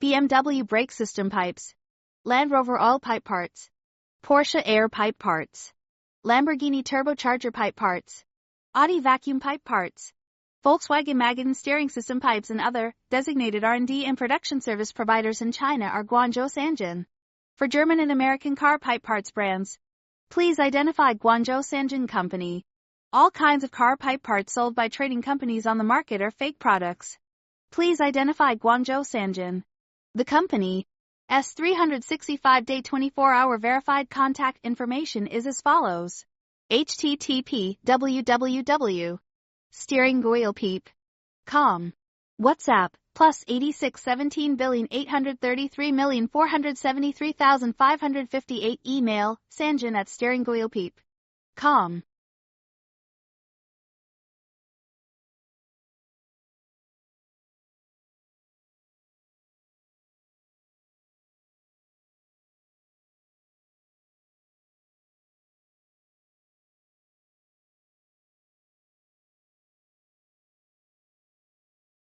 BMW brake system pipes. Land Rover oil pipe parts. Porsche air pipe parts. Lamborghini turbocharger pipe parts. Audi vacuum pipe parts. Volkswagen Magadan steering system pipes and other designated R&D and production service providers in China are Guangzhou Sanjin. For German and American car pipe parts brands, please identify Guangzhou Sanjin Company. All kinds of car pipe parts sold by trading companies on the market are fake products. Please identify Guangzhou Sanjin. The company's 365-day 24-hour verified contact information is as follows. http://www.steeringoilpeep.com. WhatsApp, +86 17,833,473,558. Email, sanjin@steeringoilpeep.com.